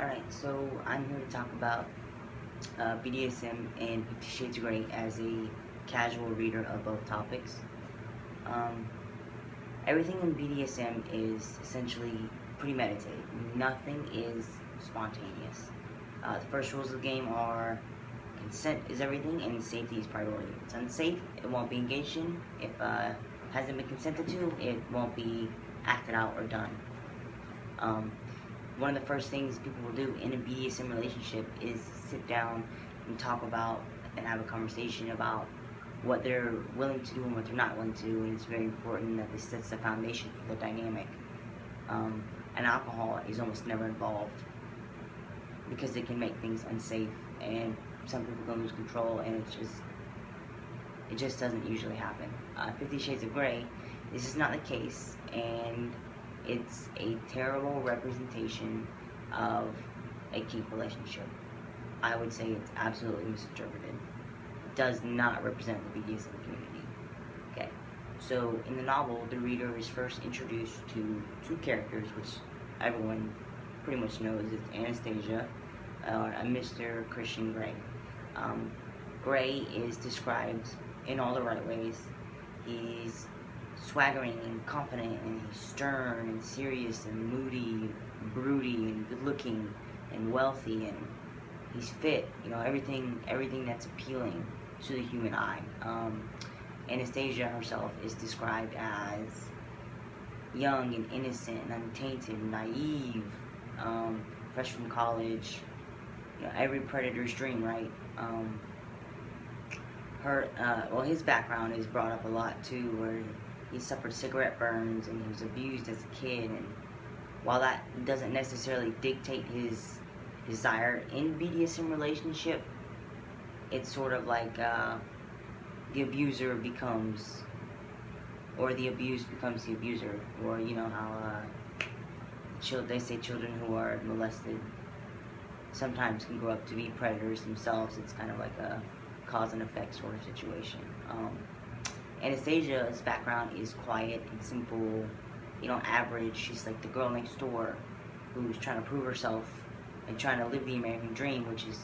Alright, so I'm here to talk about BDSM and 50 Shades of Grey as a casual reader of both topics. Um, Everything in BDSM is essentially premeditated. Nothing is spontaneous. The first rules of the game are consent is everything and safety is priority. If it's unsafe, it won't be engaged in. If it hasn't been consented to, it won't be acted out or done. One of the first things people will do in a BDSM relationship is sit down and talk about and have a conversation about what they're willing to do and what they're not willing to do, and it's very important that this sets the foundation for the dynamic. And alcohol is almost never involved because it can make things unsafe, and some people can lose control, and it just doesn't usually happen. 50 Shades of Grey, this is not the case, and it's a terrible representation of a kink relationship. I would say it's absolutely misinterpreted. It does not represent the BDSM community. Okay, so in the novel, the reader is first introduced to two characters, which everyone pretty much knows. It's Anastasia and Mr. Christian Grey. Grey is described in all the right ways. He's swaggering and confident, and he's stern and serious and moody, broody and good looking and wealthy, and he's fit, everything that's appealing to the human eye. Anastasia herself is described as young and innocent and untainted, naive, fresh from college, every predator's dream, right? His background is brought up a lot too, where he suffered cigarette burns and he was abused as a kid, and while that doesn't necessarily dictate his desire in BDSM relationship, it's sort of like the abuser becomes, or the abused becomes the abuser, or how they say children who are molested sometimes can grow up to be predators themselves. It's kind of like a cause and effect sort of situation. Anastasia's background is quiet and simple, average. She's like the girl next door who's trying to prove herself and trying to live the American dream, which is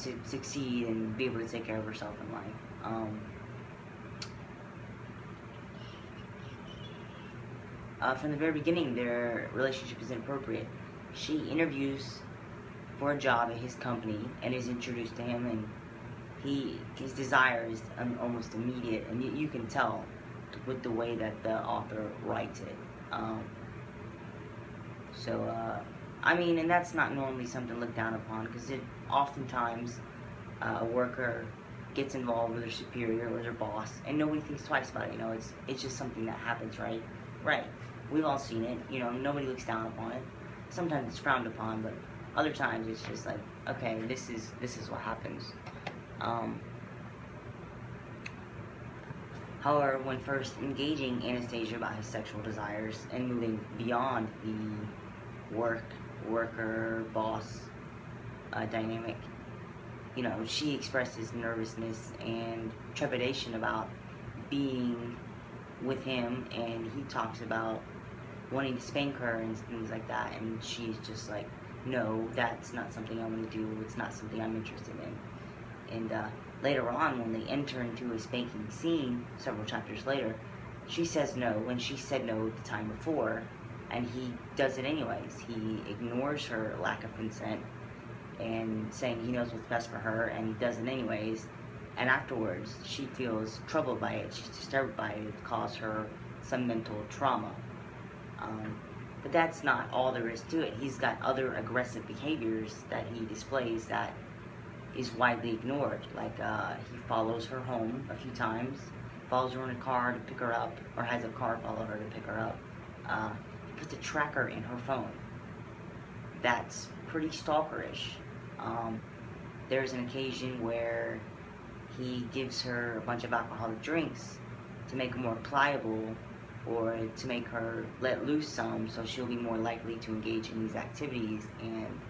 to succeed and be able to take care of herself in life. From the very beginning, their relationship is inappropriate. She interviews for a job at his company and is introduced to him, and his desire is almost immediate, and you can tell with the way that the author writes it. And that's not normally something looked down upon, because oftentimes a worker gets involved with their superior or their boss, and nobody thinks twice about it. It's just something that happens, right? Right. We've all seen it. Nobody looks down upon it. Sometimes it's frowned upon, but other times it's just like, okay, this is what happens. However, when first engaging Anastasia about his sexual desires and moving beyond the worker boss dynamic, she expresses nervousness and trepidation about being with him, and he talks about wanting to spank her and things like that, and she's just like, no, that's not something I want to do. It's not something I'm interested in. And later on, when they enter into a spanking scene, several chapters later, she says no, when she said no the time before, and he does it anyways. He ignores her lack of consent and saying he knows what's best for her, and he does it anyways. And afterwards, she feels troubled by it. She's disturbed by it. It caused her some mental trauma. But that's not all there is to it. He's got other aggressive behaviors that he displays that is widely ignored. Like he follows her home a few times, follows her in a car to pick her up, or has a car follow her to pick her up. He puts a tracker in her phone. That's pretty stalkerish. There's an occasion where he gives her a bunch of alcoholic drinks to make her more pliable, or to make her let loose some, so she'll be more likely to engage in these activities, and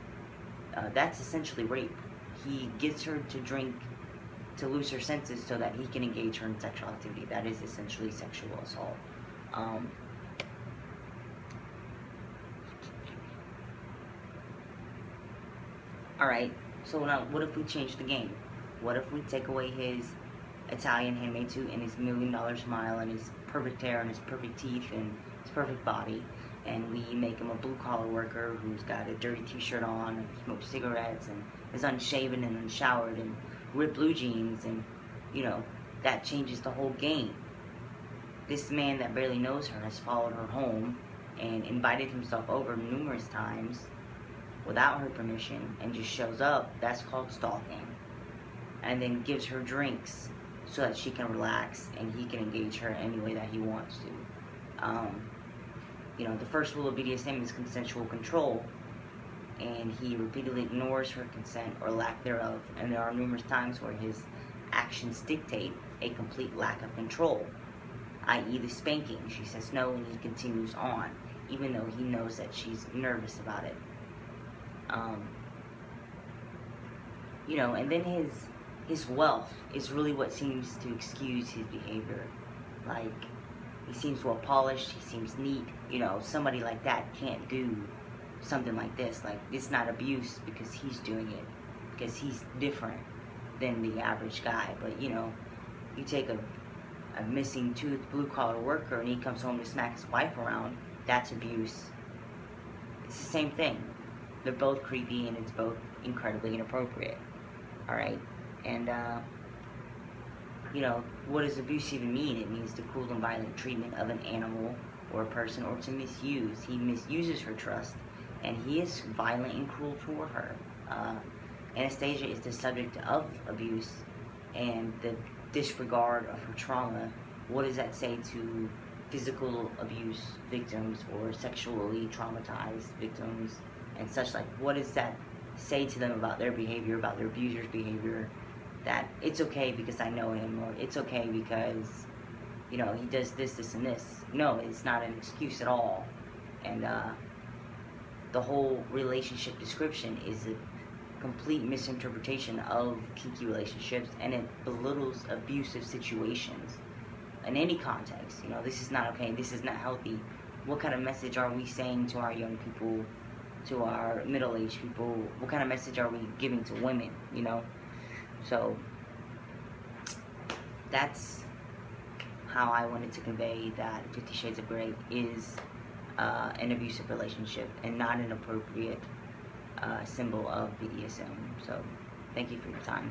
that's essentially rape. He gets her to drink to lose her senses so that he can engage her in sexual activity. That is essentially sexual assault. Alright, so now what if we change the game? What if we take away his Italian handmade suit and his $1,000,000 smile and his perfect hair and his perfect teeth and his perfect body, and we make him a blue-collar worker who's got a dirty t-shirt on and smokes cigarettes and is unshaven and unshowered and ripped blue jeans, and, you know, that changes the whole game. This man that barely knows her has followed her home and invited himself over numerous times without her permission and just shows up. That's called stalking. And then gives her drinks so that she can relax and he can engage her any way that he wants to. You know, the first rule of BDSM is consensual control, and he repeatedly ignores her consent or lack thereof, and there are numerous times where his actions dictate a complete lack of control, i.e. the spanking. She says no and he continues on, even though he knows that she's nervous about it. You know, and then his wealth is really what seems to excuse his behavior. Like, he seems well polished, he seems neat. You know, somebody like that can't do something like this. Like, it's not abuse because he's doing it, because he's different than the average guy. But, you know, you take a missing tooth blue-collar worker and he comes home to smack his wife around, that's abuse. It's the same thing. They're both creepy and it's both incredibly inappropriate. Alright? And, you know, what does abuse even mean? It means the cruel and violent treatment of an animal or a person, or to misuse. He misuses her trust, and he is violent and cruel toward her. Anastasia is the subject of abuse, and the disregard of her trauma. What does that say to physical abuse victims or sexually traumatized victims and such? Like, what does that say to them about their behavior, about their abuser's behavior? That it's okay because I know him, or it's okay because, you know, he does this, this, and this. No, it's not an excuse at all. And the whole relationship description is a complete misinterpretation of kinky relationships, and it belittles abusive situations in any context. You know, this is not okay, this is not healthy. What kind of message are we saying to our young people, to our middle-aged people? What kind of message are we giving to women, you know? So, that's how I wanted to convey that 50 Shades of Grey is an abusive relationship and not an appropriate symbol of BDSM. So, thank you for your time.